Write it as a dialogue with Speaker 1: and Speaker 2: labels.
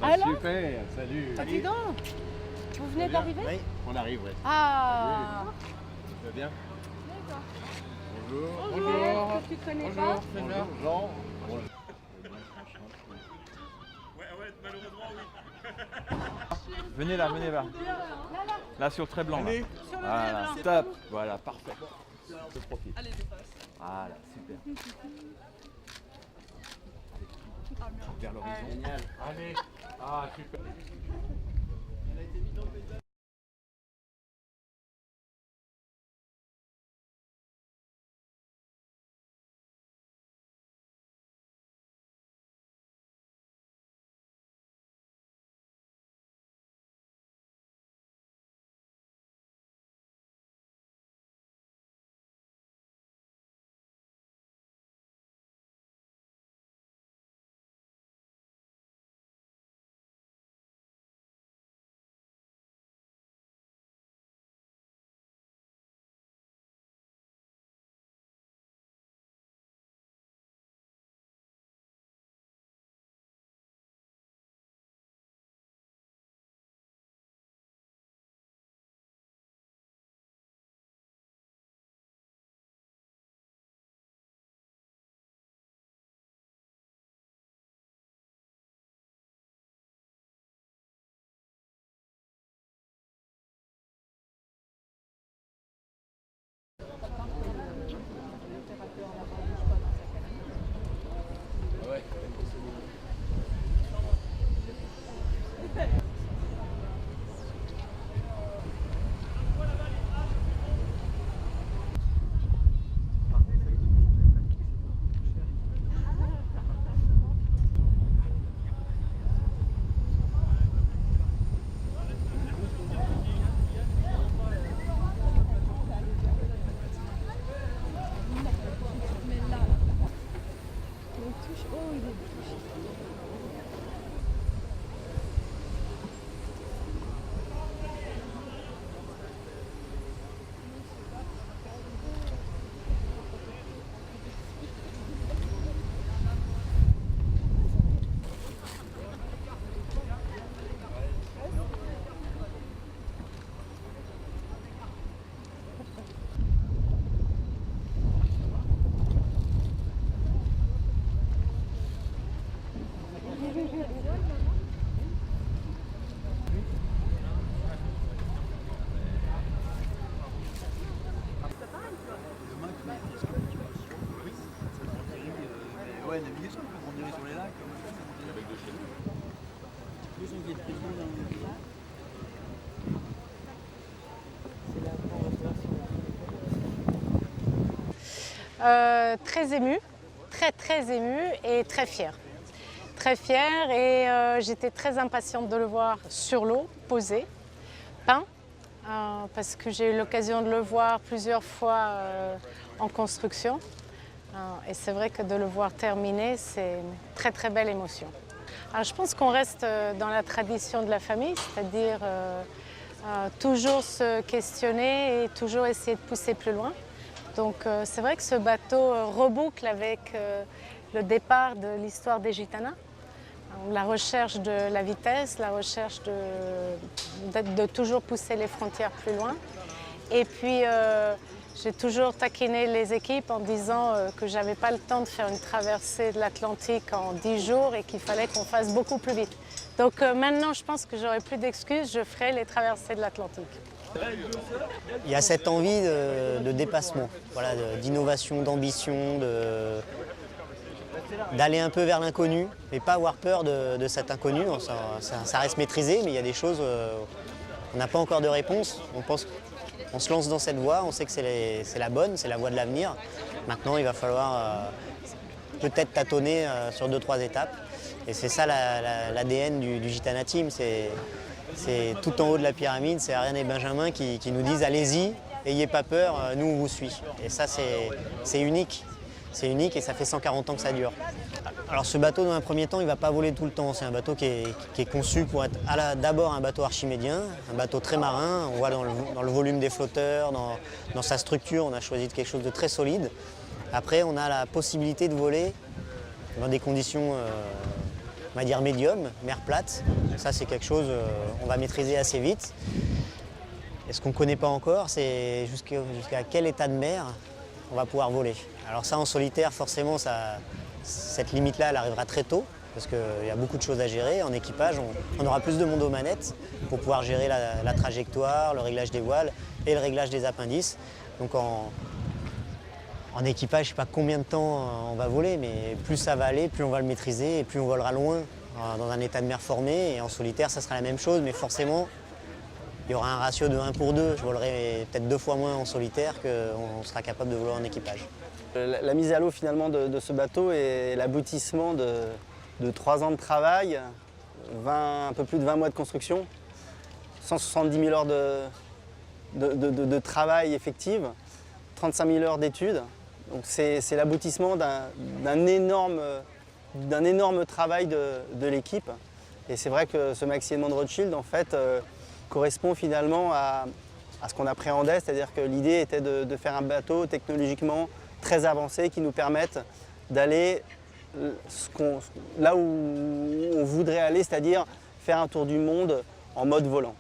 Speaker 1: Alors
Speaker 2: super, salut.
Speaker 1: Ah, dis donc, vous venez d'arriver?
Speaker 2: Oui, on arrive, oui.
Speaker 1: Ah.
Speaker 2: Tu vas bien?
Speaker 1: Bonjour.
Speaker 2: Bonjour.
Speaker 1: Que tu connais
Speaker 2: Bonjour.
Speaker 1: pas?
Speaker 2: Bonjour, Jean. Bonjour.
Speaker 3: Ouais, malheureusement, oui.
Speaker 2: Venez là, venez là. Là sur le trait blanc. Là. Voilà, top. Voilà, parfait. Je profite.
Speaker 4: Allez, je passe.
Speaker 2: Voilà, super. Vers l'horizon. Génial. Allez. Ah, super.
Speaker 5: Ouais, naviguer sur on dirait sur les lacs. Avec de chez
Speaker 1: Très émue, très émue et très fière. Très fière et j'étais très impatiente de le voir sur l'eau, posé, peint, parce que j'ai eu l'occasion de le voir plusieurs fois en construction. Et c'est vrai que de le voir terminer, c'est une très belle émotion. Alors je pense qu'on reste dans la tradition de la famille, c'est-à-dire toujours se questionner et toujours essayer de pousser plus loin. Donc c'est vrai que ce bateau reboucle avec le départ de l'histoire des Gitanas, la recherche de la vitesse, la recherche de toujours pousser les frontières plus loin. Et puis j'ai toujours taquiné les équipes en disant que je n'avais pas le temps de faire une traversée de l'Atlantique en 10 jours et qu'il fallait qu'on fasse beaucoup plus vite. Donc maintenant, je pense que j'aurai plus d'excuses, je ferai les traversées de l'Atlantique.
Speaker 6: Il y a cette envie de dépassement, voilà, d'innovation, d'ambition, d'aller un peu vers l'inconnu, mais pas avoir peur de cet inconnu. Ça reste maîtrisé, mais il y a des choses, on n'a pas encore de réponse. On se lance dans cette voie, on sait que c'est la bonne, c'est la voie de l'avenir. Maintenant, il va falloir peut-être tâtonner sur 2-3 étapes. Et c'est ça l'ADN du Gitana Team. C'est tout en haut de la pyramide, c'est Ariane et Benjamin qui nous disent allez-y, n'ayez pas peur, nous on vous suit. Et ça c'est unique. C'est unique et ça fait 140 ans que ça dure. Alors ce bateau, dans un premier temps, il ne va pas voler tout le temps. C'est un bateau qui est conçu pour être d'abord un bateau archimédien, un bateau très marin. On voit dans le volume des flotteurs, dans sa structure, on a choisi quelque chose de très solide. Après, on a la possibilité de voler dans des conditions, on va dire médium, mer plate. Ça, c'est quelque chose qu'on va maîtriser assez vite. Et ce qu'on ne connaît pas encore, c'est jusqu'à quel état de mer on va pouvoir voler. Alors ça, en solitaire, forcément, cette limite-là, elle arrivera très tôt, parce qu'il y a beaucoup de choses à gérer. En équipage, on aura plus de monde aux manettes pour pouvoir gérer la trajectoire, le réglage des voiles et le réglage des appendices. Donc en équipage, je ne sais pas combien de temps on va voler, mais plus ça va aller, plus on va le maîtriser et plus on volera loin dans un état de mer formé. Et en solitaire, ça sera la même chose, mais forcément, il y aura un ratio de 1 pour 2. Je volerai peut-être 2 fois moins en solitaire qu'on sera capable de voler en équipage.
Speaker 4: La mise à l'eau finalement de ce bateau est l'aboutissement de 3 ans de travail, un peu plus de 20 mois de construction, 170 000 heures de travail effectif, 35 000 heures d'études. Donc c'est l'aboutissement d'un énorme travail de l'équipe. Et c'est vrai que ce Maxi Edmond Rothschild en fait correspond finalement à ce qu'on appréhendait, c'est-à-dire que l'idée était de faire un bateau technologiquement très avancé qui nous permette d'aller là où on voudrait aller, c'est-à-dire faire un tour du monde en mode volant.